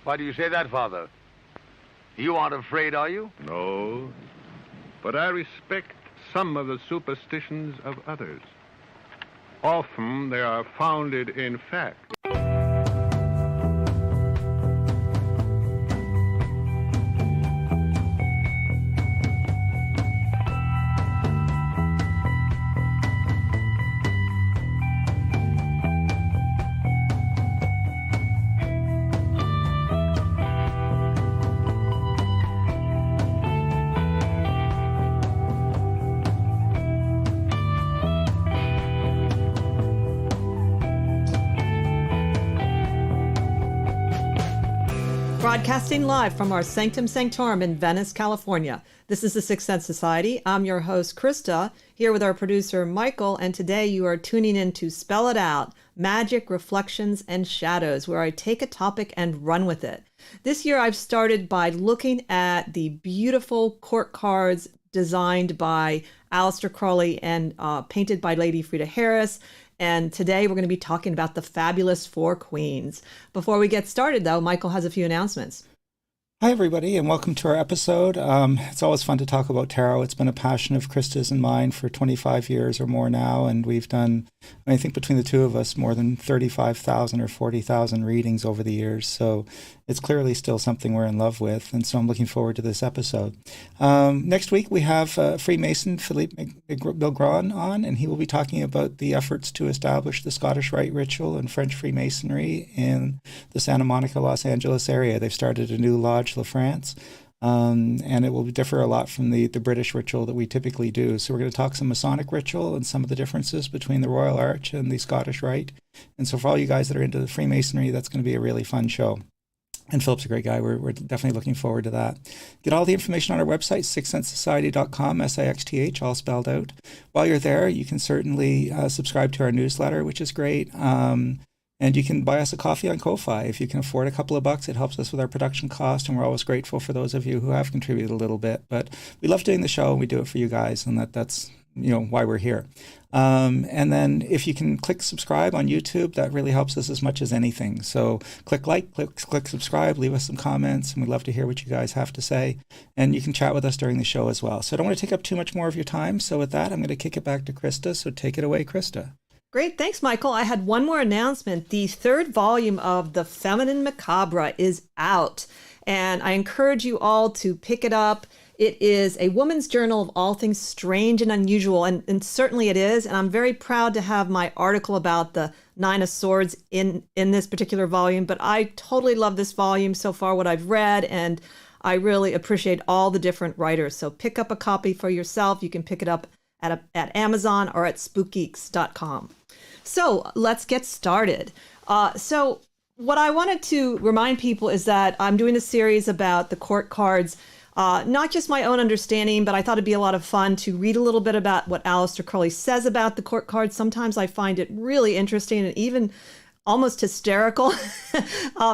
Why do you say that, Father? You aren't afraid, are you? No, but I respect some of the superstitions of others. Often they are founded in fact. Broadcasting live from our Sanctum Sanctorum in Venice, California. This is the Sixth Sense Society. I'm your host, Krista, here with our producer, Michael, and today you are tuning in to Spell It Out, Magic, Reflections, and Shadows, where I take a topic and run with it. This year I've started by looking at the beautiful court cards designed by Aleister Crowley and painted by Lady Frida Harris. And today we're going to be talking about the fabulous Four Queens. Before we get started, though, Michael has a few announcements. Hi, everybody, and welcome to our episode. It's always fun to talk about tarot. It's been a passion of Krista's and mine for 25 years or more now, and we've done, I think between the two of us, more than 35,000 or 40,000 readings over the years. So it's clearly still something we're in love with, and so I'm looking forward to this episode. Next week, we have Freemason Philippe Milgron on, and he will be talking about the efforts to establish the Scottish Rite ritual and French Freemasonry in the Santa Monica, Los Angeles area. They've started a new lodge, La France, and it will differ a lot from the British ritual that we typically do. So we're going to talk some Masonic ritual and some of the differences between the Royal Arch and the Scottish Rite. And so for all you guys that are into the Freemasonry, that's going to be a really fun show. And Philip's a great guy. We're definitely looking forward to that. Get all the information on our website, sixthsensesociety.com, SIXTH, all spelled out. While you're there, you can certainly subscribe to our newsletter, which is great. And you can buy us a coffee on Ko-Fi. If you can afford a couple of bucks, it helps us with our production cost, and we're always grateful for those of you who have contributed a little bit. But we love doing the show, and we do it for you guys, and that's why we're here. And then if you can click subscribe on YouTube, that really helps us as much as anything. So click like, click subscribe, leave us some comments, and we'd love to hear what you guys have to say. And you can chat with us during the show as well. So I don't want to take up too much more of your time. So with that, I'm going to kick it back to Krista. So take it away, Krista. Great. Thanks, Michael. I had one more announcement. The third volume of The Feminine Macabre is out, and I encourage you all to pick it up. It is a woman's journal of all things strange and unusual, and certainly it is. And I'm very proud to have my article about the Nine of Swords in this particular volume. But I totally love this volume so far, what I've read, and I really appreciate all the different writers. So pick up a copy for yourself. You can pick it up at Amazon or at spookgeeks.com. So let's get started. So what I wanted to remind people is that I'm doing a series about the court cards, not just my own understanding, but I thought it'd be a lot of fun to read a little bit about what Aleister Crowley says about the court cards. Sometimes I find it really interesting and even almost hysterical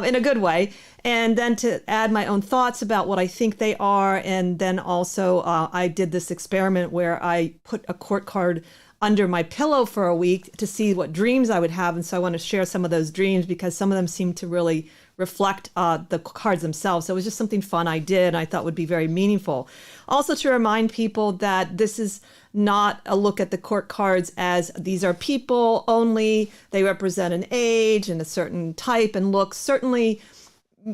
in a good way. And then to add my own thoughts about what I think they are. And then also I did this experiment where I put a court card under my pillow for a week to see what dreams I would have. And so I want to share some of those dreams because some of them seem to really reflect the cards themselves. So it was just something fun I did and I thought would be very meaningful. Also to remind people that this is not a look at the court cards as these are people only. They represent an age and a certain type and look. Certainly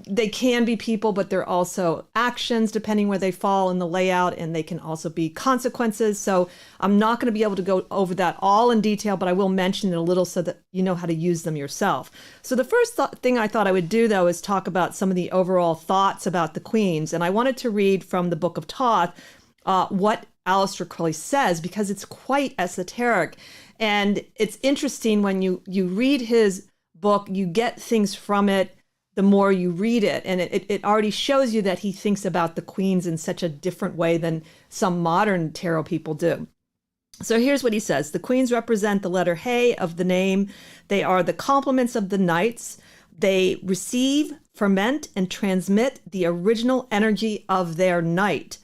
they can be people, but they're also actions depending where they fall in the layout, and they can also be consequences. So I'm not going to be able to go over that all in detail, but I will mention it a little so that you know how to use them yourself. So the first thing I thought I would do, though, is talk about some of the overall thoughts about the queens. And I wanted to read from the Book of Thoth what Aleister Crowley says, because it's quite esoteric. And it's interesting when you read his book, you get things from it the more you read it. And it already shows you that he thinks about the queens in such a different way than some modern tarot people do. So here's what he says. The queens represent the letter He of the name. They are the complements of the knights. They receive, ferment, and transmit the original energy of their knight.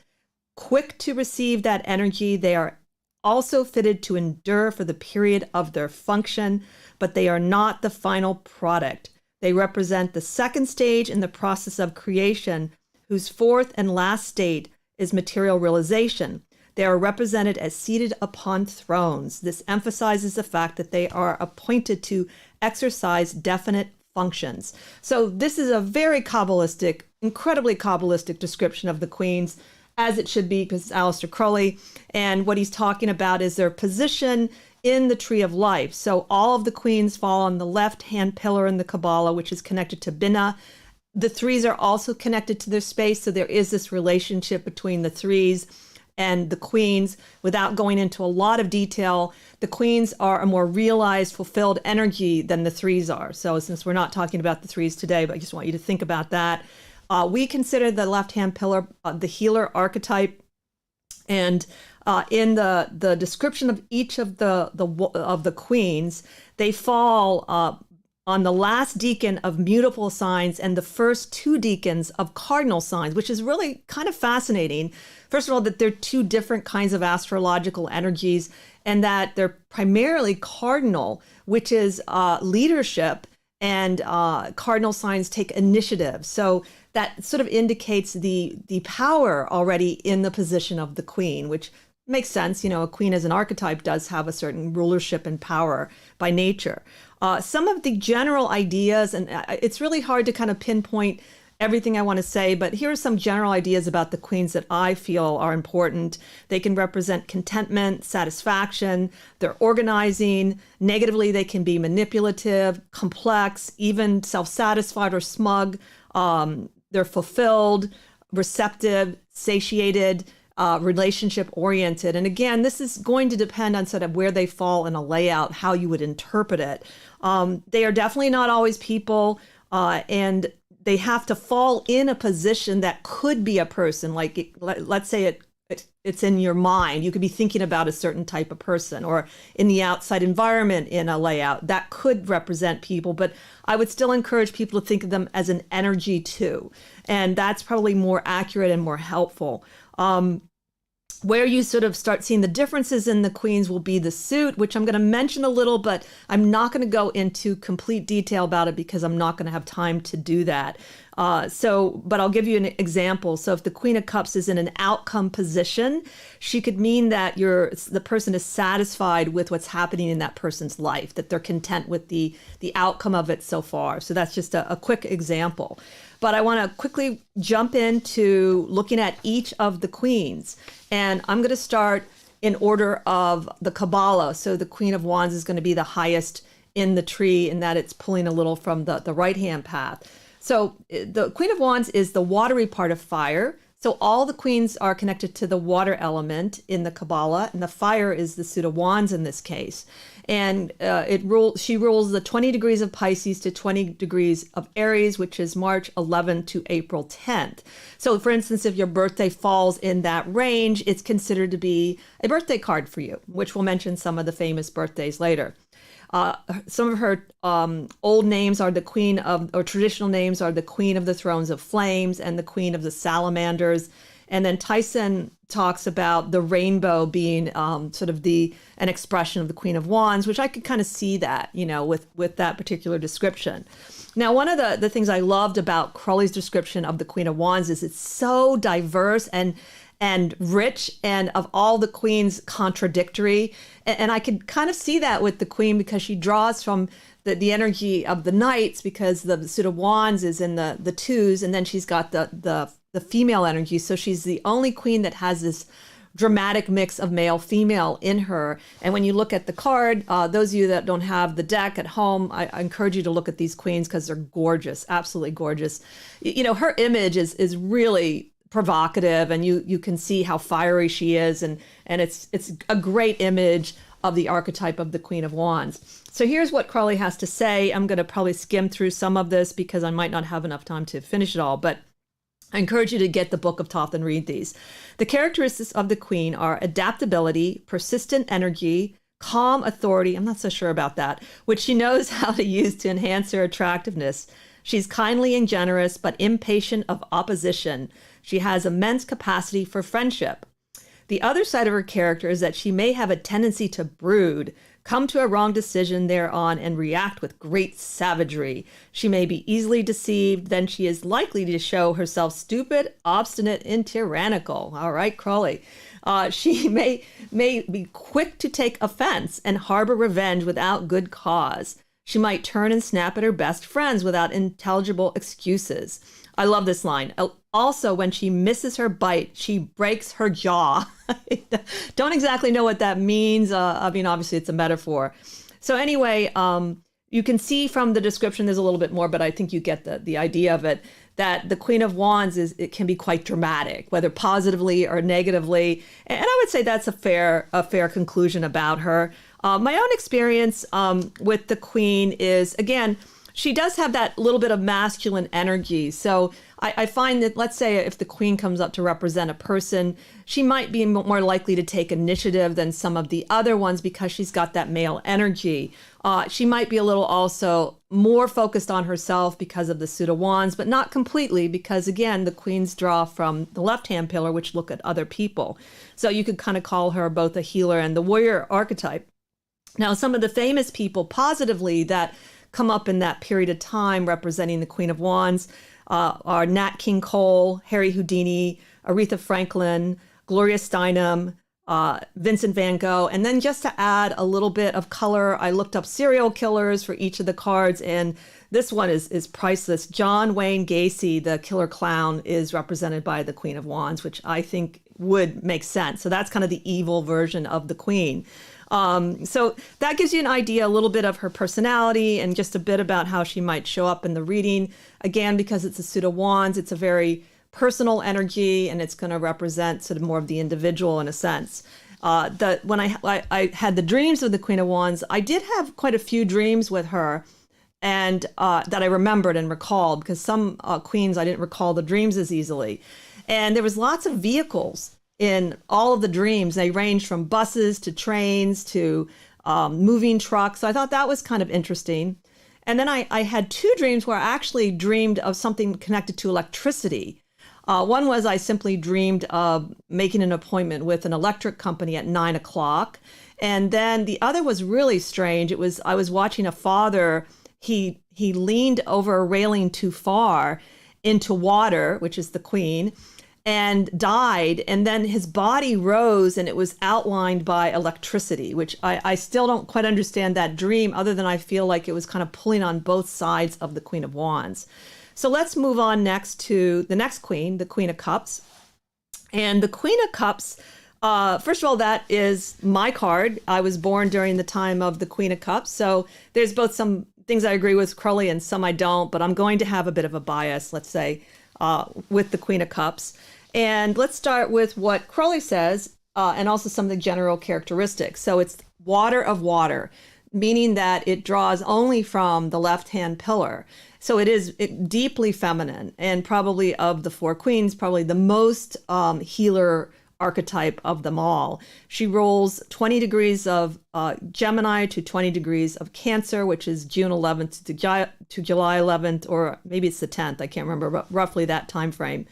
Quick to receive that energy, they are also fitted to endure for the period of their function, but they are not the final product. They represent the second stage in the process of creation, whose fourth and last state is material realization. They are represented as seated upon thrones. This emphasizes the fact that they are appointed to exercise definite functions. So this is a very Kabbalistic, incredibly Kabbalistic description of the queens, as it should be, because it's Aleister Crowley. And what he's talking about is their position in the tree of life. So all of the queens fall on the left-hand pillar in the Kabbalah, which is connected to Binah. The threes are also connected to their space. So there is this relationship between the threes and the queens. Without going into a lot of detail, the queens are a more realized, fulfilled energy than the threes are. So since we're not talking about the threes today, but I just want you to think about that. We consider the left-hand pillar the healer archetype. And in the description of each of the queens, they fall on the last decan of mutable signs and the first two decans of cardinal signs, which is really kind of fascinating. First of all, that they're two different kinds of astrological energies, and that they're primarily cardinal, which is leadership, and cardinal signs take initiative. So that sort of indicates the power already in the position of the queen, which makes sense. You know, a queen as an archetype does have a certain rulership and power by nature. Some of the general ideas, and it's really hard to kind of pinpoint everything I want to say, but here are some general ideas about the queens that I feel are important. They can represent contentment, satisfaction, they're organizing. Negatively, they can be manipulative, complex, even self-satisfied or smug. They're fulfilled, receptive, satiated, relationship-oriented. And again, this is going to depend on sort of where they fall in a layout, how you would interpret it. They are definitely not always people, and they have to fall in a position that could be a person. Like, let's say it's in your mind. You could be thinking about a certain type of person, or in the outside environment in a layout that could represent people. But I would still encourage people to think of them as an energy too. And that's probably more accurate and more helpful. Where you sort of start seeing the differences in the queens will be the suit, which I'm going to mention a little, but I'm not going to go into complete detail about it because I'm not going to have time to do that. But I'll give you an example. So if the Queen of Cups is in an outcome position, she could mean that the person is satisfied with what's happening in that person's life, that they're content with the outcome of it so far. So that's just a quick example. But I want to quickly jump into looking at each of the queens. And I'm going to start in order of the Kabbalah. So the Queen of Wands is going to be the highest in the tree, in that it's pulling a little from the right-hand path. So the Queen of Wands is the watery part of fire. So all the queens are connected to the water element in the Kabbalah, and the fire is the suit of wands in this case. And she rules the 20 degrees of Pisces to 20 degrees of Aries, which is March 11th to April 10th. So for instance, if your birthday falls in that range, it's considered to be a birthday card for you, which we'll mention some of the famous birthdays later. Some of her old names are the queen of, or traditional names are the Queen of the Thrones of Flames and the Queen of the Salamanders. And then Tyson talks about the rainbow being sort of an expression of the Queen of Wands, which I could kind of see that, with that particular description. Now, one of the things I loved about Crowley's description of the Queen of Wands is it's so diverse and rich, and of all the queens, contradictory. And I could kind of see that with the queen, because she draws from the energy of the knights, because the suit of wands is in the twos, and then she's got the female energy. So she's the only queen that has this dramatic mix of male female in her. And when you look at the card, those of you that don't have the deck at home, I encourage you to look at these queens because they're gorgeous, absolutely gorgeous. Her image is really provocative, and you can see how fiery she is, and it's a great image of the archetype of the Queen of Wands. So here's what Crowley has to say. I'm going to probably skim through some of this because I might not have enough time to finish it all, but I encourage you to get the Book of Thoth and read these. The characteristics of the queen are adaptability, persistent energy, calm authority, I'm not so sure about that, which she knows how to use to enhance her attractiveness. She's kindly and generous, but impatient of opposition. She has immense capacity for friendship. The other side of her character is that she may have a tendency to brood, come to a wrong decision thereon, and react with great savagery. She may be easily deceived, then she is likely to show herself stupid, obstinate, and tyrannical. All right, Crowley. She may be quick to take offense and harbor revenge without good cause. She might turn and snap at her best friends without intelligible excuses. I love this line. Also, when she misses her bite, she breaks her jaw. Don't exactly know what that means. I mean, obviously it's a metaphor. So anyway, you can see from the description, there's a little bit more, but I think you get the idea of it, that the Queen of Wands it can be quite dramatic, whether positively or negatively. And I would say that's a fair conclusion about her. My own experience with the Queen is, again, she does have that little bit of masculine energy. So I find that, let's say, if the Queen comes up to represent a person, she might be more likely to take initiative than some of the other ones because she's got that male energy. She might be a little also more focused on herself because of the suit of wands, but not completely because, again, the Queens draw from the left-hand pillar, which look at other people. So you could kind of call her both a healer and the warrior archetype. Now, some of the famous people positively that come up in that period of time representing the Queen of Wands are Nat King Cole, Harry Houdini, Aretha Franklin, Gloria Steinem, Vincent van Gogh. And then just to add a little bit of color, I looked up serial killers for each of the cards, and this one is priceless. John Wayne Gacy, the killer clown, is represented by the Queen of Wands, which I think would make sense. So that's kind of the evil version of the Queen. So that gives you an idea, a little bit of her personality and just a bit about how she might show up in the reading. Again, because it's a suit of wands, it's a very personal energy and it's going to represent sort of more of the individual in a sense. When I had the dreams of the Queen of Wands, I did have quite a few dreams with her and that I remembered and recalled, because some queens, I didn't recall the dreams as easily. And there was lots of vehicles in all of the dreams. They ranged from buses to trains to moving trucks. So I thought that was kind of interesting. And then I had two dreams where I actually dreamed of something connected to electricity. One was I simply dreamed of making an appointment with an electric company at 9 o'clock. And then the other was really strange. I was watching a father. He leaned over a railing too far into water, which is the Queen, and died. And then his body rose and it was outlined by electricity, which I still don't quite understand that dream, other than I feel like it was kind of pulling on both sides of the Queen of Wands. So let's move on next to the next queen, the Queen of Cups. And the Queen of Cups, first of all, that is my card. I was born during the time of the Queen of Cups. So there's both some things I agree with Crowley and some I don't, but I'm going to have a bit of a bias, let's say, with the Queen of Cups. And let's start with what Crowley says, and also some of the general characteristics. So it's water of water, meaning that it draws only from the left-hand pillar. So it is deeply feminine, and probably of the four queens, probably the most healer archetype of them all. She rolls 20 degrees of Gemini to 20 degrees of Cancer, which is June 11th to July 11th, or maybe it's the 10th. I can't remember, but roughly that time frame.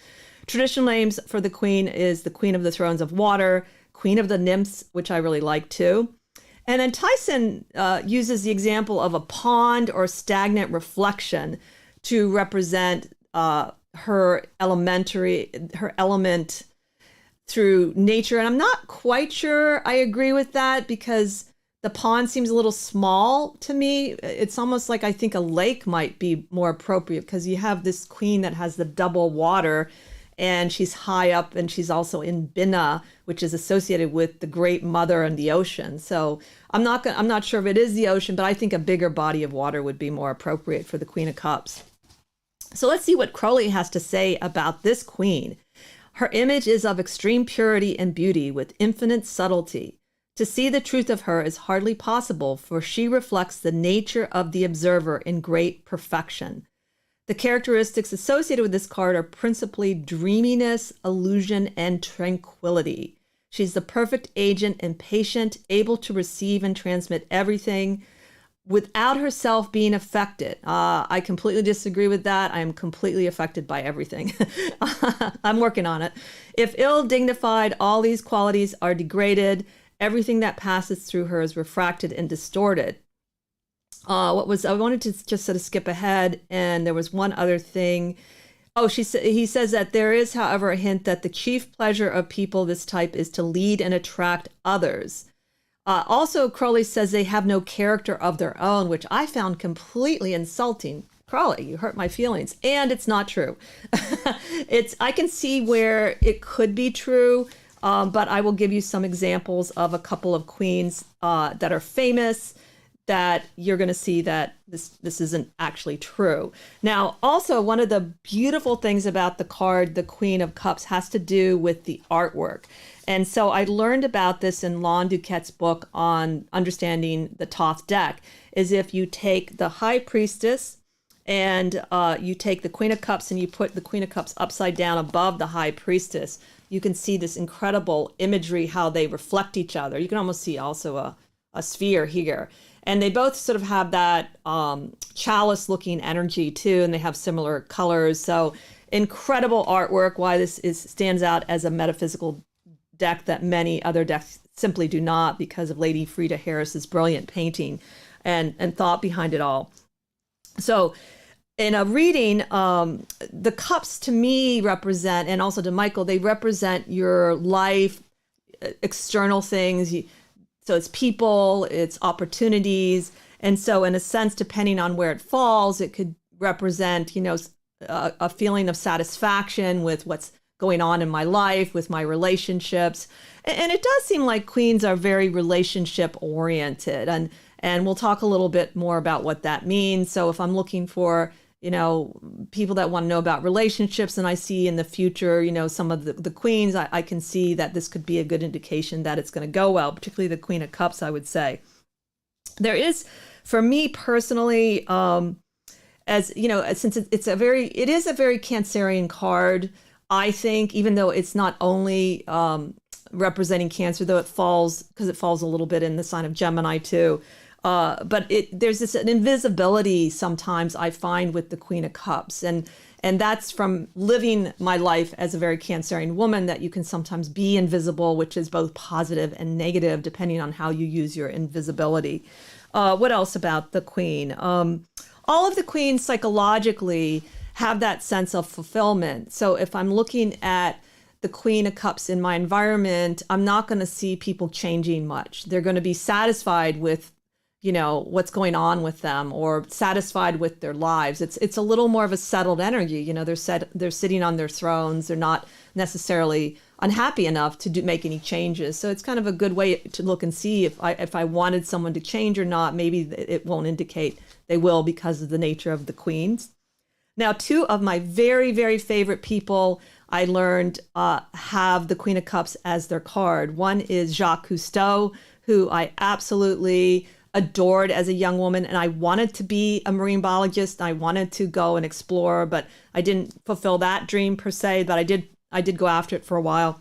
Traditional names for the Queen is the Queen of the Thrones of Water, Queen of the Nymphs, which I really like too. And then Tyson uses the example of a pond or stagnant reflection to represent her element through nature. And I'm not quite sure I agree with that, because the pond seems a little small to me. It's almost like I think a lake might be more appropriate, because you have this queen that has the double water, and she's high up, and she's also in Binah, which is associated with the Great Mother and the ocean. So I'm not sure if it is the ocean, but I think a bigger body of water would be more appropriate for the Queen of Cups. So let's see what Crowley has to say about this queen. Her image is of extreme purity and beauty with infinite subtlety. To see the truth of her is hardly possible, for she reflects the nature of the observer in great perfection. The characteristics associated with this card are principally dreaminess, illusion, and tranquility. She's the perfect agent and patient, able to receive and transmit everything without herself being affected. I completely disagree with that. I am completely affected by everything. I'm working on it. If ill dignified, all these qualities are degraded everything that passes through her is refracted and distorted. I wanted to just sort of skip ahead, and there was one other thing. He says that there is, however, a hint that the chief pleasure of people this type is to lead and attract others. Also, Crowley says they have no character of their own, which I found completely insulting. Crowley, you hurt my feelings. And it's not true. I can see where it could be true, but I will give you some examples of a couple of queens that are famous that you're going to see that this isn't actually true. Now, also, one of the beautiful things about the card, the Queen of Cups, has to do with the artwork. And so I learned about this in Lon Duquette's book on understanding the Thoth deck, is if you take the High Priestess and you take the Queen of Cups and you put the Queen of Cups upside down above the High Priestess, you can see this incredible imagery, how they reflect each other. You can almost see also a sphere here. And they both sort of have that chalice-looking energy too, and they have similar colors. So incredible artwork, why this stands out as a metaphysical deck that many other decks simply do not, because of Lady Frida Harris's brilliant painting and thought behind it all. So in a reading, the cups to me represent, and also to Michael, they represent your life, external things. So it's people, it's opportunities. And so in a sense, depending on where it falls, it could represent, a feeling of satisfaction with what's going on in my life, with my relationships. And it does seem like queens are very relationship oriented. And we'll talk a little bit more about what that means. So if I'm looking for, people that want to know about relationships, and I see in the future, some of the queens, I can see that this could be a good indication that it's going to go well, particularly the Queen of Cups, I would say. There is, for me personally, since it is a very Cancerian card, I think, even though it's not only representing Cancer, though it falls a little bit in the sign of Gemini too. But there's an invisibility sometimes I find with the Queen of Cups. And that's from living my life as a very Cancerian woman, that you can sometimes be invisible, which is both positive and negative, depending on how you use your invisibility. What else about the Queen? All of the queens psychologically have that sense of fulfillment. So if I'm looking at the Queen of Cups in my environment, I'm not going to see people changing much. They're going to be satisfied with what's going on with them, or satisfied with their lives. It's a little more of a settled energy. They're sitting on their thrones. They're not necessarily unhappy enough to make any changes. So it's kind of a good way to look and see if I wanted someone to change or not. Maybe it won't indicate they will, because of the nature of the queens. Now, two of my very, very favorite people I learned have the Queen of Cups as their card. One is Jacques Cousteau, who I absolutely adored as a young woman, and I wanted to be a marine biologist. I wanted to go and explore, but I didn't fulfill that dream per se, but I did go after it for a while.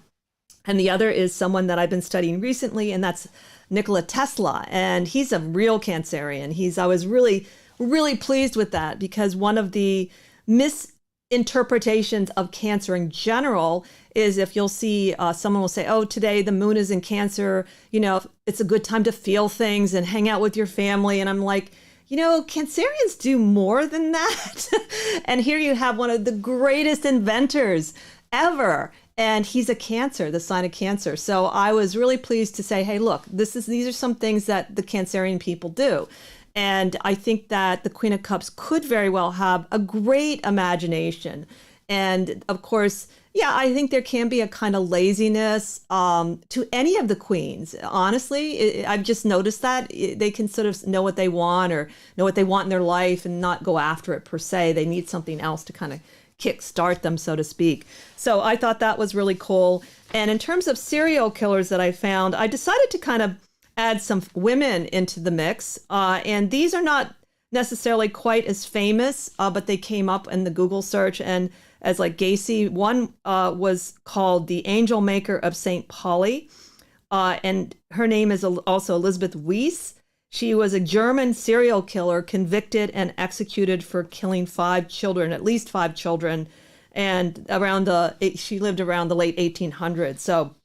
And the other is someone that I've been studying recently, and that's Nikola Tesla, and he's a real Cancerian. I was really, really pleased with that, because one of the misinterpretations of Cancer in general is, if you'll see someone will say, oh, today the moon is in Cancer, it's a good time to feel things and hang out with your family. And I'm like, Cancerians do more than that. And here you have one of the greatest inventors ever. And he's a Cancer, the sign of Cancer. So I was really pleased to say, hey, look, these are some things that the Cancerian people do. And I think that the Queen of Cups could very well have a great imagination. And of course, I think there can be a kind of laziness to any of the queens. Honestly, I've just noticed that they can sort of know what they want, or know what they want in their life, and not go after it per se. They need something else to kind of kickstart them, so to speak. So I thought that was really cool. And in terms of serial killers that I found, I decided to kind of add some women into the mix. And these are not necessarily quite as famous, but they came up in the Google search and as like Gacy. One was called the Angel Maker of St. Pauli. And her name is also Elizabeth Weiss. She was a German serial killer convicted and executed for killing 5 children, at least 5 children. And she lived around the late 1800s. So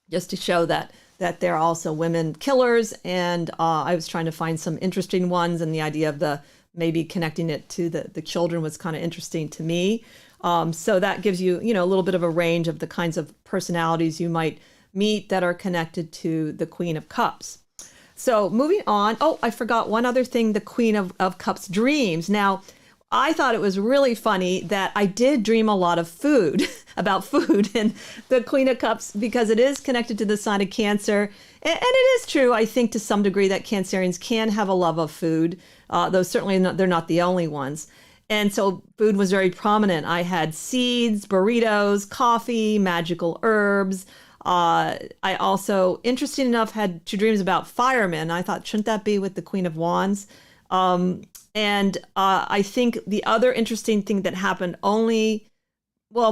just to show that that they're also women killers. And I was trying to find some interesting ones, and the idea of the maybe connecting it to the children was kind of interesting to me. So that gives you, a little bit of a range of the kinds of personalities you might meet that are connected to the Queen of Cups. So moving on. Oh, I forgot one other thing, the Queen of Cups dreams. Now, I thought it was really funny that I did dream a lot of food, about food and the Queen of Cups, because it is connected to the sign of Cancer. And it is true, I think, to some degree that Cancerians can have a love of food, though certainly they're not the only ones. And so food was very prominent. I had seeds, burritos, coffee, magical herbs. I also, interesting enough, had two dreams about firemen. I thought, shouldn't that be with the Queen of Wands? And I think the other interesting thing that happened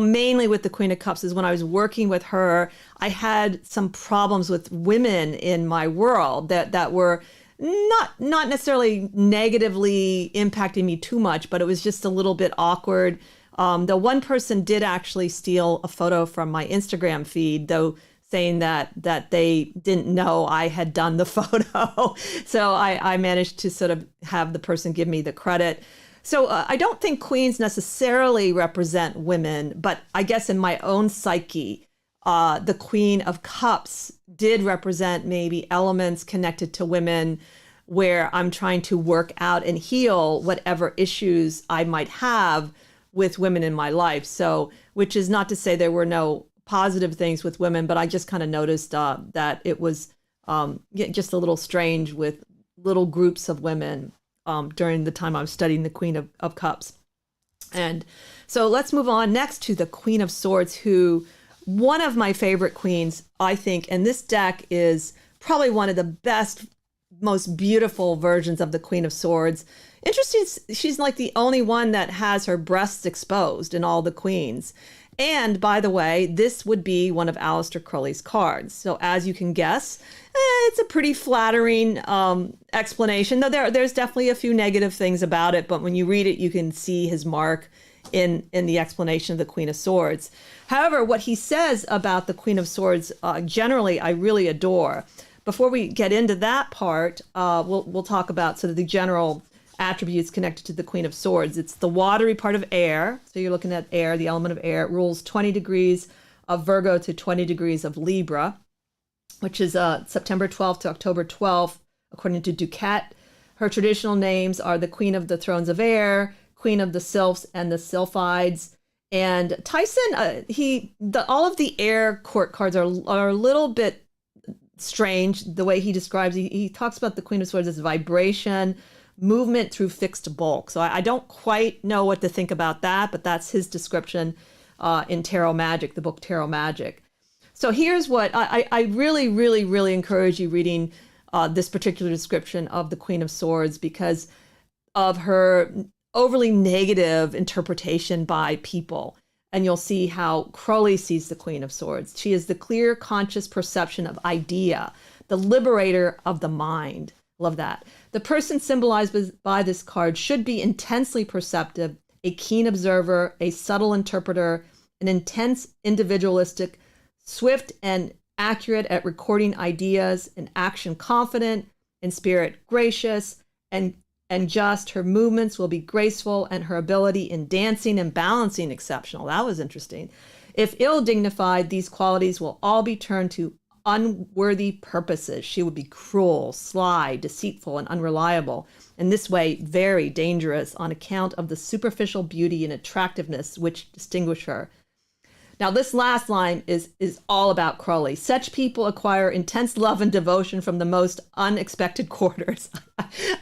mainly with the Queen of Cups, is when I was working with her, I had some problems with women in my world that were not necessarily negatively impacting me too much, but it was just a little bit awkward. The one person did actually steal a photo from my Instagram feed, though, saying that they didn't know I had done the photo. So I managed to sort of have the person give me the credit. So I don't think queens necessarily represent women, but I guess in my own psyche, the Queen of Cups did represent maybe elements connected to women, where I'm trying to work out and heal whatever issues I might have with women in my life. So, which is not to say there were no positive things with women, but I just kind of noticed that it was just a little strange with little groups of women during the time I was studying the Queen of Cups. And so let's move on next to the Queen of Swords, who, one of my favorite queens, I think, and this deck is probably one of the best, most beautiful versions of the Queen of Swords. Interesting, she's like the only one that has her breasts exposed in all the queens. And by the way, this would be one of Aleister Crowley's cards. So as you can guess, it's a pretty flattering explanation, though there's definitely a few negative things about it. But when you read it, you can see his mark in the explanation of the Queen of Swords. However, what he says about the Queen of Swords, generally, I really adore. Before we get into that part, we'll talk about sort of the general attributes connected to the Queen of Swords. It's the watery part of air. So you're looking at air, the element of air. It rules 20 degrees of Virgo to 20 degrees of Libra, which is September 12th to October 12th, according to Duquette. Her traditional names are the Queen of the Thrones of Air, Queen of the Sylphs and the Sylphides. And Tyson, all of the air court cards are a little bit strange the way he describes. He talks about the Queen of Swords as vibration, movement through fixed bulk. So I don't quite know what to think about that, but that's his description in Tarot Magic, the book Tarot Magic. So here's what I really, really, really encourage you reading this particular description of the Queen of Swords, because of her overly negative interpretation by people. And you'll see how Crowley sees the Queen of Swords. She is the clear, conscious perception of idea, the liberator of the mind. Love that. The person symbolized by this card should be intensely perceptive, a keen observer, a subtle interpreter, an intense individualistic, swift and accurate at recording ideas, in action confident, in spirit gracious, and just. Her movements will be graceful, and her ability in dancing and balancing exceptional. That was interesting. If ill-dignified, these qualities will all be turned to unworthy purposes. She would be cruel, sly, deceitful, and unreliable. In this way, very dangerous on account of the superficial beauty and attractiveness which distinguish her. Now, this last line is all about Crowley. Such people acquire intense love and devotion from the most unexpected quarters.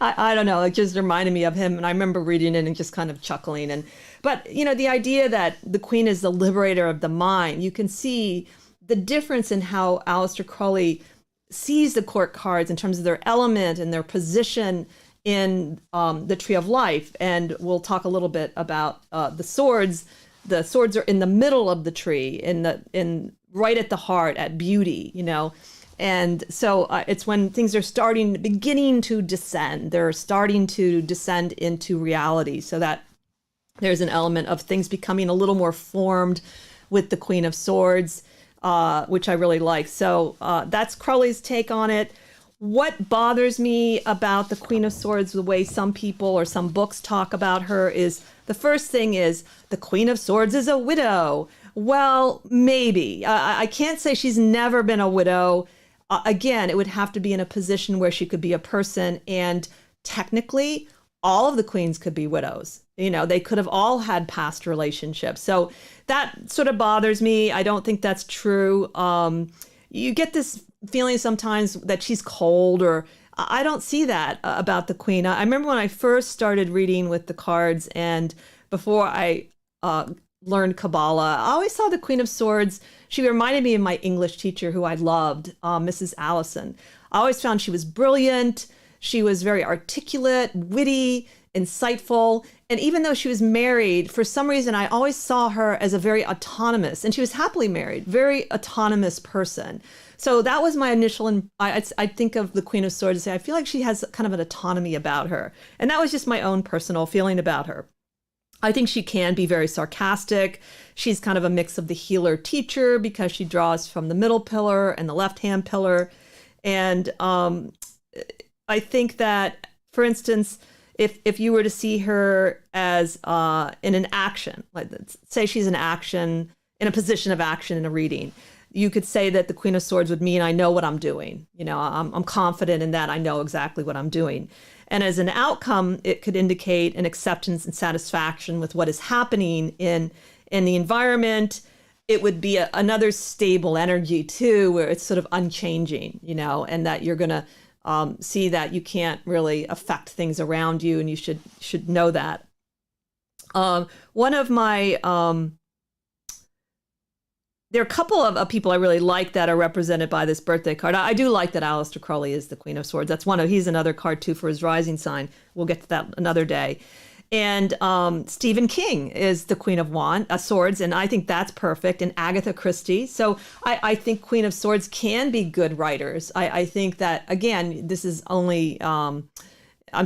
I don't know, it just reminded me of him. And I remember reading it and just kind of chuckling. But the idea that the queen is the liberator of the mind, you can see the difference in how Aleister Crowley sees the court cards in terms of their element and their position in the Tree of Life. And we'll talk a little bit about the swords. The swords are in the middle of the tree, in right at the heart, at beauty, And so it's when things are beginning to descend. They're starting to descend into reality, so that there's an element of things becoming a little more formed with the Queen of Swords. which I really like. So that's Crowley's take on it. What bothers me about the Queen of Swords, the way some people or some books talk about her, is the first thing is the Queen of Swords is a widow. Well, maybe. I can't say she's never been a widow. Again, it would have to be in a position where she could be a person, and technically all of the queens could be widows. They could have all had past relationships. So that sort of bothers me. I don't think that's true. You get this feeling sometimes that she's cold, or I don't see that about the queen. I remember when I first started reading with the cards, and before I learned Kabbalah, I always saw the Queen of Swords. She reminded me of my English teacher who I loved, Mrs. Allison. I always found she was brilliant. She was very articulate, witty, insightful. And even though she was married, for some reason, I always saw her as a very autonomous, and she was happily married, very autonomous person. So that was my initial, and I think of the Queen of Swords and say, I feel like she has kind of an autonomy about her. And that was just my own personal feeling about her. I think she can be very sarcastic. She's kind of a mix of the healer teacher because she draws from the middle pillar and the left-hand pillar. And I think that, for instance, if you were to see her as in an action, like say she's in action, in a position of action in a reading, you could say that the Queen of Swords would mean I know what I'm doing. I'm confident in that. I know exactly what I'm doing. And as an outcome, it could indicate an acceptance and satisfaction with what is happening in the environment. It would be another stable energy too, where it's sort of unchanging, and that you're going to see that you can't really affect things around you, and you should know that. One of my there are a couple of people I really like that are represented by this birthday card. I do like that Aleister Crowley is the Queen of Swords. He's another card too for his rising sign. We'll get to that another day. And Stephen King is the Queen of Swords, and I think that's perfect. And Agatha Christie. So I think Queen of Swords can be good writers. I think that, again, this is only, I'm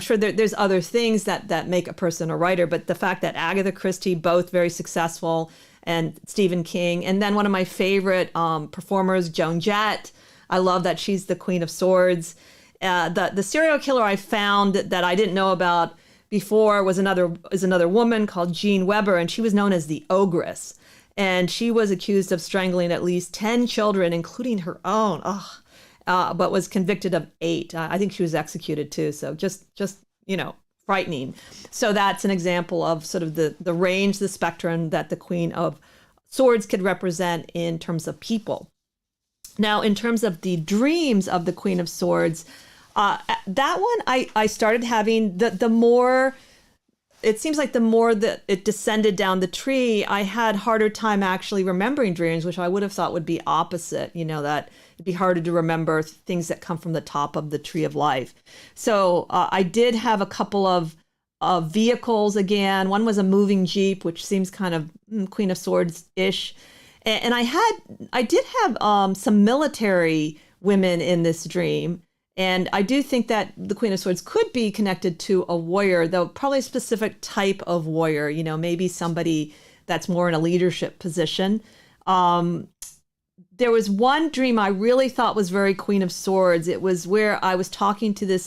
sure there's other things that make a person a writer, but the fact that Agatha Christie, both very successful, and Stephen King. And then one of my favorite performers, Joan Jett. I love that she's the Queen of Swords. The serial killer I found that I didn't know about before is another woman called Jean Weber, and she was known as the Ogress. And she was accused of strangling at least 10 children, including her own, but was convicted of 8. I think she was executed too. So just frightening. So that's an example of sort of the range, the spectrum that the Queen of Swords could represent in terms of people. Now, in terms of the dreams of the Queen of Swords, that one I started having the more, it seems like the more that it descended down the tree, I had harder time actually remembering dreams, which I would have thought would be opposite, that it'd be harder to remember things that come from the top of the tree of life. So I did have a couple of vehicles again. One was a moving Jeep, which seems kind of Queen of Swords-ish. And I did have some military women in this dream. And I do think that the Queen of Swords could be connected to a warrior, though probably a specific type of warrior, maybe somebody that's more in a leadership position. There was one dream I really thought was very Queen of Swords. It was where I was talking to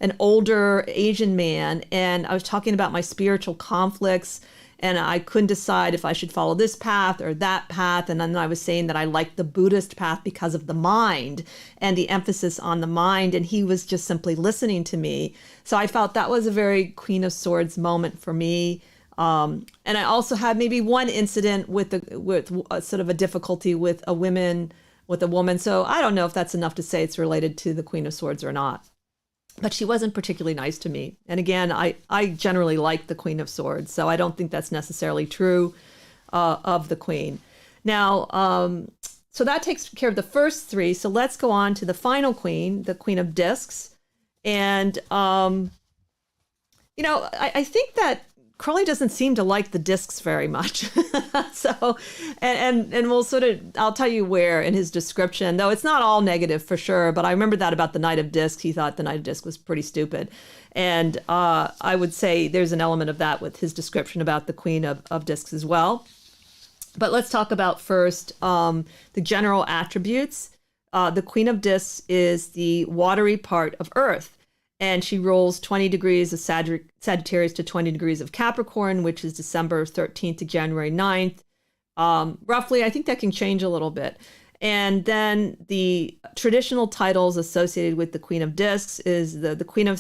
an older Asian man, and I was talking about my spiritual conflicts, and I couldn't decide if I should follow this path or that path. And then I was saying that I liked the Buddhist path because of the mind and the emphasis on the mind. And he was just simply listening to me. So I felt that was a very Queen of Swords moment for me. And I also had maybe one incident with sort of a difficulty with a woman. So I don't know if that's enough to say it's related to the Queen of Swords or not. But she wasn't particularly nice to me. And again, I generally like the Queen of Swords, so I don't think that's necessarily true of the Queen. Now, so that takes care of the first 3. So let's go on to the final Queen, the Queen of Discs. And, I think that Crowley doesn't seem to like the discs very much. So, and we'll I'll tell you where in his description, though it's not all negative for sure, but I remember that about the Knight of Discs. He thought the Knight of Discs was pretty stupid. And I would say there's an element of that with his description about the Queen of Discs as well. But let's talk about first the general attributes. The Queen of Discs is the watery part of Earth, and she rules 20 degrees of Sagittarius to 20 degrees of Capricorn, which is December 13th to January 9th. Roughly, I think that can change a little bit. And then the traditional titles associated with the Queen of Discs is the Queen of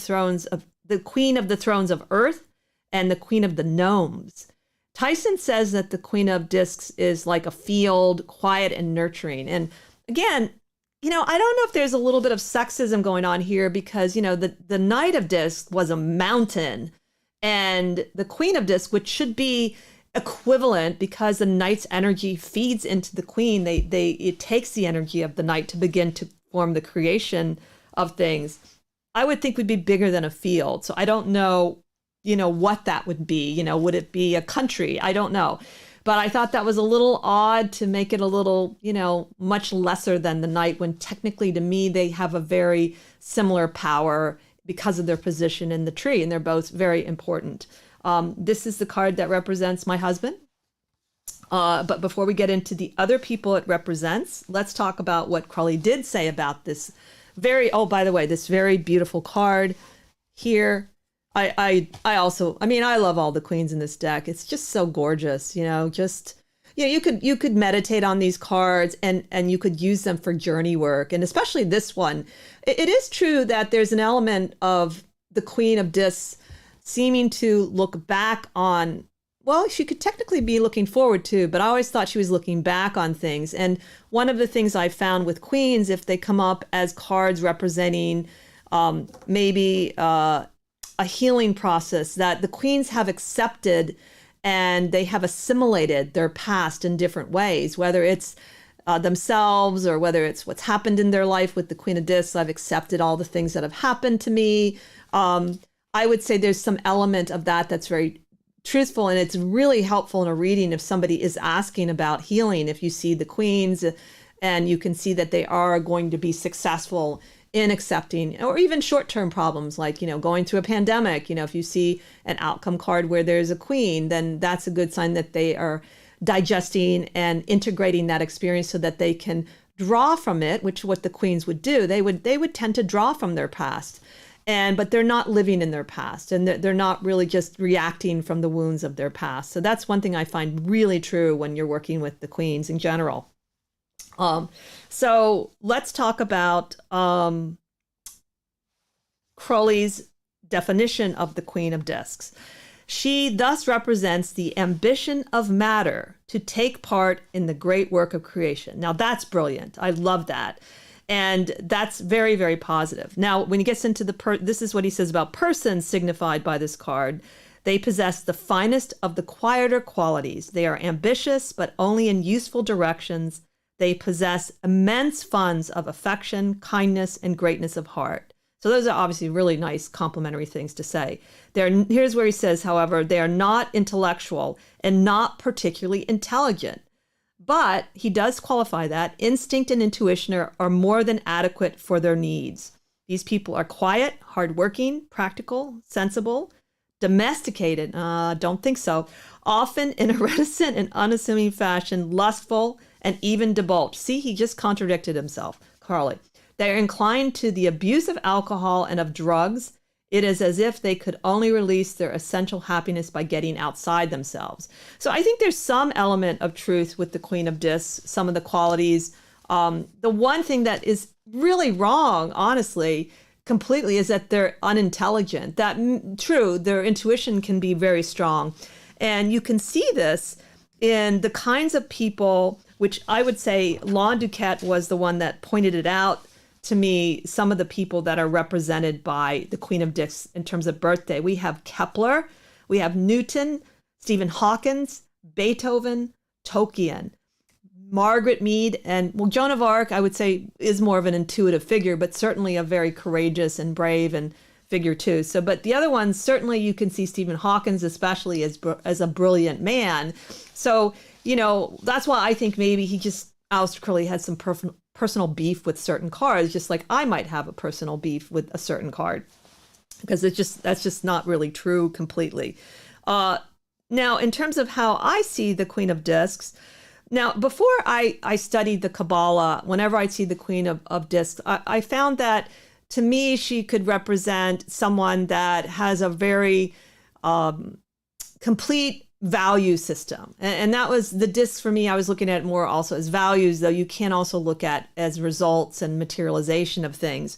the Thrones of Earth and the Queen of the Gnomes. Tyson says that the Queen of Discs is like a field, quiet and nurturing. And again, I don't know if there's a little bit of sexism going on here because, the Knight of Discs was a mountain, and the Queen of Discs, which should be equivalent because the Knight's energy feeds into the Queen. It takes the energy of the Knight to begin to form the creation of things. I would think would be bigger than a field. So I don't know, what that would be. Would it be a country? I don't know. But I thought that was a little odd to make it a little, much lesser than the Knight, when technically to me they have a very similar power because of their position in the tree, and they're both very important. This is the card that represents my husband. But before we get into the other people it represents, let's talk about what Crowley did say about this by the way, this very beautiful card here. I love all the queens in this deck. It's just so gorgeous, you could meditate on these cards and you could use them for journey work. And especially this one, it is true that there's an element of the Queen of Discs seeming to look back on, well, she could technically be looking forward too, but I always thought she was looking back on things. And one of the things I found with queens, if they come up as cards representing maybe a healing process, that the queens have accepted and they have assimilated their past in different ways, whether it's themselves or whether it's what's happened in their life. With the Queen of Discs, I've accepted all the things that have happened to me. I would say there's some element of that that's very truthful, and it's really helpful in a reading if somebody is asking about healing. If you see the queens and you can see that they are going to be successful in accepting, or even short-term problems like, going through a pandemic, if you see an outcome card where there's a queen, then that's a good sign that they are digesting and integrating that experience so that they can draw from it, which what the queens would do. They would tend to draw from their past. But they're not living in their past, and they're not really just reacting from the wounds of their past. So that's one thing I find really true when you're working with the queens in general. So let's talk about Crowley's definition of the Queen of Discs. She thus represents the ambition of matter to take part in the great work of creation. Now that's brilliant. I love that. And that's very, very positive. Now, when he gets into this is what he says about persons signified by this card. They possess the finest of the quieter qualities. They are ambitious, but only in useful directions. They possess immense funds of affection, kindness, and greatness of heart. So those are obviously really nice complimentary things to say. Here's where he says, however, they are not intellectual and not particularly intelligent. But he does qualify that instinct and intuition are more than adequate for their needs. These people are quiet, hardworking, practical, sensible, domesticated, don't think so, often in a reticent and unassuming fashion, lustful, and even debauched. See, he just contradicted himself, Crowley. They are inclined to the abuse of alcohol and of drugs. It is as if they could only release their essential happiness by getting outside themselves. So I think there's some element of truth with the Queen of Discs, some of the qualities. The one thing that is really wrong, honestly, completely, is that they're unintelligent. True, their intuition can be very strong. And you can see this in the kinds of people, which I would say Lon Duquette was the one that pointed it out to me, some of the people that are represented by the Queen of Discs in terms of birthday. We have Kepler, we have Newton, Stephen Hawking, Beethoven, Tolkien, Margaret Mead, and Joan of Arc, I would say, is more of an intuitive figure, but certainly a very courageous and brave and figure too. So, but the other ones, certainly you can see Stephen Hawking especially as a brilliant man. So, that's why I think maybe Aleister Crowley had some personal beef with certain cards, just like I might have a personal beef with a certain card, because that's just not really true completely. Now, in terms of how I see the Queen of Discs, Now, before I studied the Kabbalah, whenever I'd see the Queen of Discs, I found that to me, she could represent someone that has a very complete value system. And that was the discs for me. I was looking at more also as values, though you can also look at as results and materialization of things.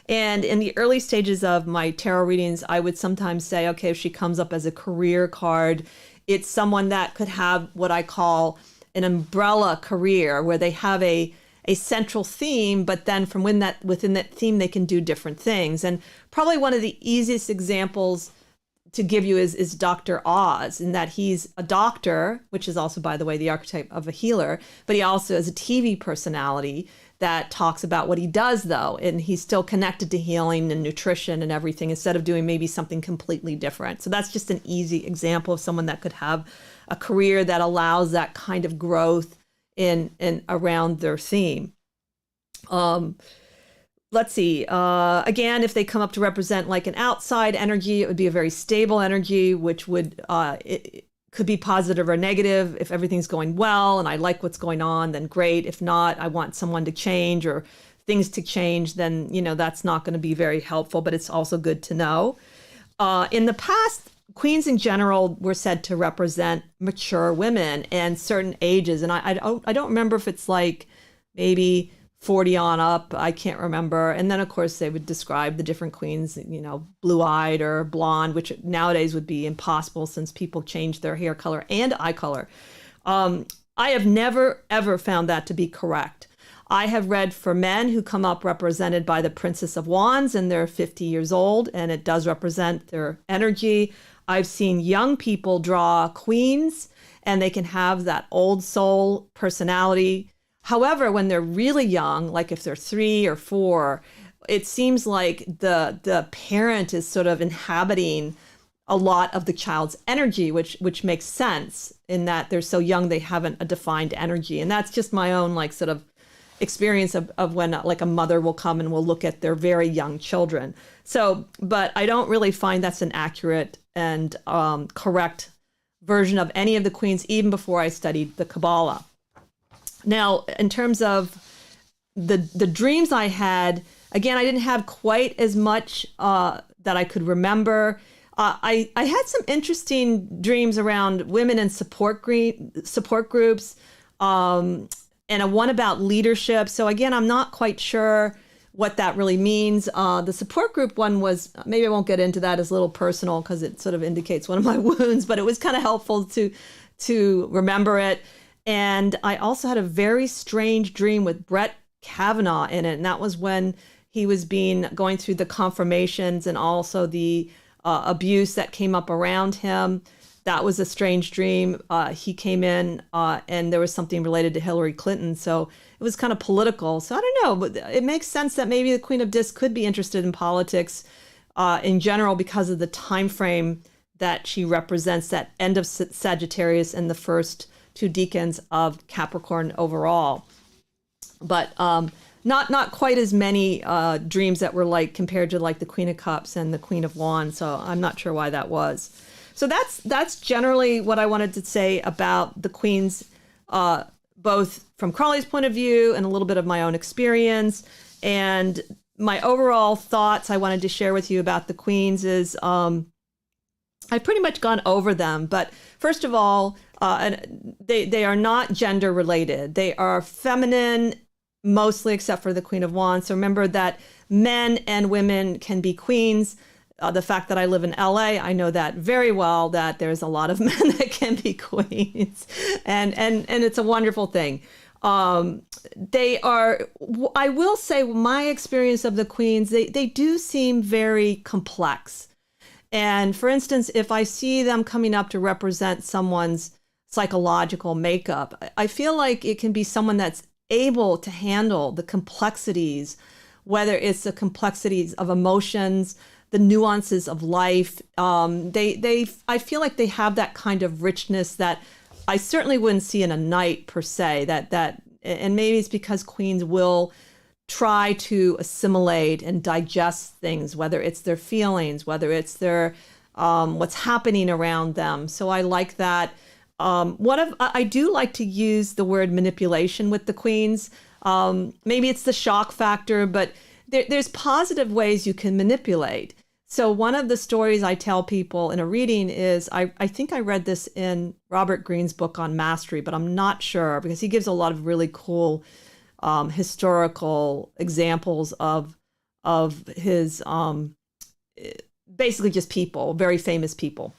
And in the early stages of my tarot readings, I would sometimes say, okay, if she comes up as a career card, it's someone that could have what I call an umbrella career, where they have a central theme, but then from within that theme, they can do different things. And probably one of the easiest examples to give you is Dr. Oz, in that he's a doctor, which is also, by the way, the archetype of a healer, but he also is a TV personality that talks about what he does, though, and he's still connected to healing and nutrition and everything, instead of doing maybe something completely different. So that's just an easy example of someone that could have a career that allows that kind of growth in around their theme. Let's see. Again, if they come up to represent like an outside energy, it would be a very stable energy, which would it could be positive or negative. If everything's going well and I like what's going on, then great. If not, I want someone to change or things to change, then, that's not going to be very helpful, but it's also good to know. In the past, queens in general were said to represent mature women and certain ages. And I don't remember if it's like maybe 40 on up, I can't remember. And then, of course, they would describe the different queens, blue-eyed or blonde, which nowadays would be impossible since people change their hair color and eye color. I have never, ever found that to be correct. I have read for men who come up represented by the Princess of Wands, and they're 50 years old, and it does represent their energy. I've seen young people draw queens, and they can have that old soul personality. However, when they're really young, like if they're 3 or 4, it seems like the parent is sort of inhabiting a lot of the child's energy, which makes sense in that they're so young, they haven't a defined energy. And that's just my own sort of experience of when like a mother will come and will look at their very young children. So, but I don't really find that's an accurate and correct version of any of the queens, even before I studied the Kabbalah. Now, in terms of the dreams I had, again, I didn't have quite as much that I could remember. I had some interesting dreams around women in support groups, and one about leadership. So again, I'm not quite sure what that really means. The support group one was, maybe I won't get into that, as a little personal because it sort of indicates one of my wounds, but it was kind of helpful to remember it. And I also had a very strange dream with Brett Kavanaugh in it. And that was when he was going through the confirmations and also the abuse that came up around him. That was a strange dream. He came in and there was something related to Hillary Clinton. So it was kind of political. So I don't know, but it makes sense that maybe the Queen of Discs could be interested in politics in general because of the time frame that she represents, that end of Sagittarius and the first 2 decans of Capricorn overall. But not quite as many dreams that were compared to the Queen of Cups and the Queen of Wands. So I'm not sure why that was. So that's generally what I wanted to say about the queens, both from Crawley's point of view and a little bit of my own experience. And my overall thoughts I wanted to share with you about the queens is I've pretty much gone over them. But first of all, they are not gender related. They are feminine, mostly, except for the Queen of Wands. So remember that men and women can be queens. The fact that I live in LA, I know that very well, that there's a lot of men that can be queens. And it's a wonderful thing. They are, I will say, my experience of the queens, they do seem very complex. And for instance, if I see them coming up to represent someone's psychological makeup, I feel like it can be someone that's able to handle the complexities, whether it's the complexities of emotions, the nuances of life. I feel like they have that kind of richness that I certainly wouldn't see in a knight per se. And maybe it's because queens will try to assimilate and digest things, whether it's their feelings, whether it's their what's happening around them. So I like that. I do like to use the word manipulation with the queens. Maybe it's the shock factor, but there's positive ways you can manipulate. So one of the stories I tell people in a reading is, I think I read this in Robert Greene's book on mastery, but I'm not sure because he gives a lot of really cool historical examples of his basically just people, very famous people.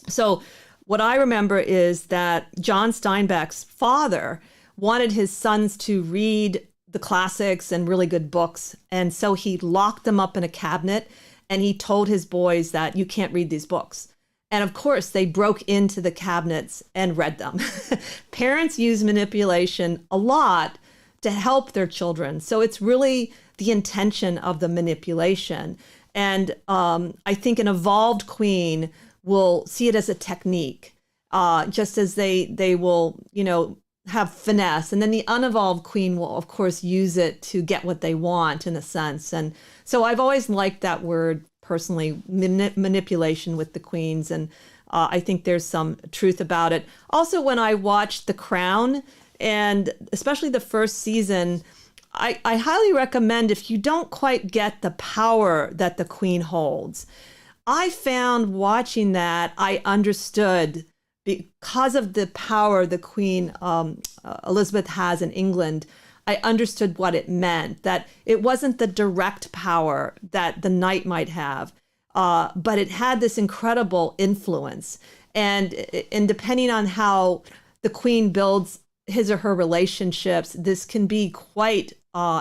So what I remember is that John Steinbeck's father wanted his sons to read the classics and really good books. And so he locked them up in a cabinet and he told his boys that you can't read these books. And of course, they broke into the cabinets and read them. Parents use manipulation a lot to help their children. So it's really the intention of the manipulation. And I think an evolved queen will see it as a technique, just as they will, have finesse. And then the unevolved queen will, of course, use it to get what they want in a sense. And so I've always liked that word personally, manipulation with the queens. And I think there's some truth about it. Also, when I watched The Crown, and especially the first season, I highly recommend if you don't quite get the power that the queen holds. I found watching that I understood, because of the power the Queen Elizabeth has in England, I understood what it meant, that it wasn't the direct power that the knight might have, but it had this incredible influence. And depending on how the Queen builds his or her relationships, this can be quite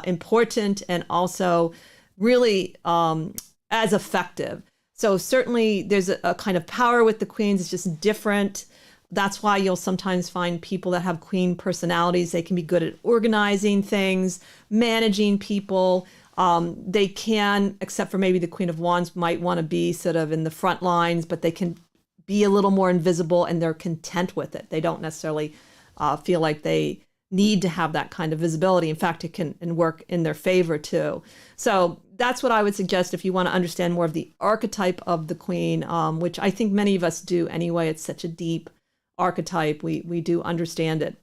important and also really as effective. So certainly there's a kind of power with the queens. It's just different. That's why you'll sometimes find people that have queen personalities. They can be good at organizing things, managing people. They can, except for maybe the Queen of Wands, might want to be sort of in the front lines, but they can be a little more invisible and they're content with it. They don't necessarily feel like they need to have that kind of visibility. In fact, it can work in their favor too. So that's what I would suggest if you want to understand more of the archetype of the queen, which I think many of us do anyway. It's such a deep archetype. We do understand it.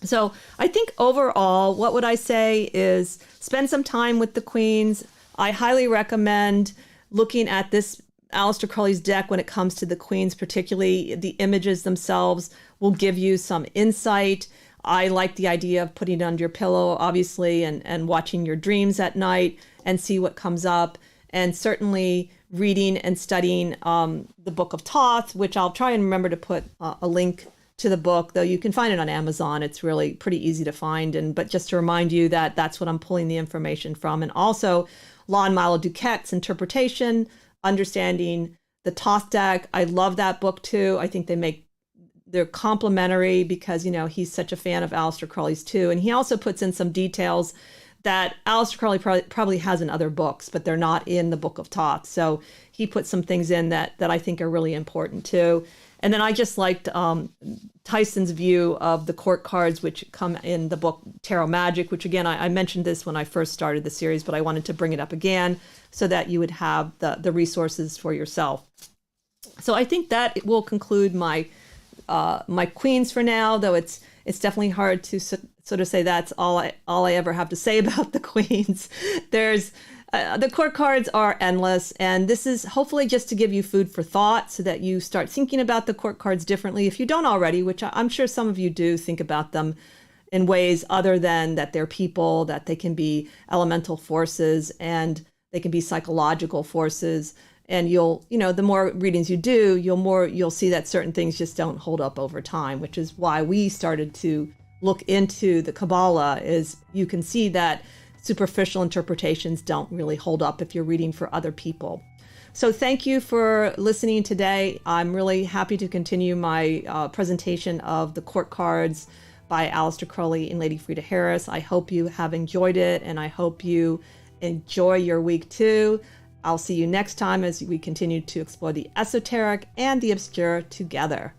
So I think overall, what would I say is spend some time with the queens. I highly recommend looking at this Aleister Crowley's deck when it comes to the queens, particularly the images themselves will give you some insight. I like the idea of putting it under your pillow, obviously, and watching your dreams at night and see what comes up. And certainly reading and studying the Book of Thoth, which I'll try and remember to put a link to the book, though you can find it on Amazon. It's really pretty easy to find. But just to remind you that that's what I'm pulling the information from. And also Lon Milo Duquette's interpretation, understanding the Thoth deck. I love that book too. I think they're complementary because, he's such a fan of Aleister Crowley's too. And he also puts in some details that Aleister Crowley probably has in other books, but they're not in the Book of Thoth. So he put some things in that I think are really important too. And then I just liked Tyson's view of the court cards, which come in the book Tarot Magick, which again, I mentioned this when I first started the series, but I wanted to bring it up again so that you would have the resources for yourself. So I think that will conclude my queens for now, though it's definitely hard to sort of say that's all I ever have to say about the queens. There's the court cards are endless, and this is hopefully just to give you food for thought so that you start thinking about the court cards differently. If you don't already, which I'm sure some of you do, think about them in ways other than that they're people, that they can be elemental forces and they can be psychological forces. And the more readings you do, you'll see that certain things just don't hold up over time, which is why we started to look into the Kabbalah. Is you can see that superficial interpretations don't really hold up if you're reading for other people. So thank you for listening today. I'm really happy to continue my presentation of the court cards by Aleister Crowley and Lady Frida Harris. I hope you have enjoyed it, and I hope you enjoy your week too. I'll see you next time as we continue to explore the esoteric and the obscure together.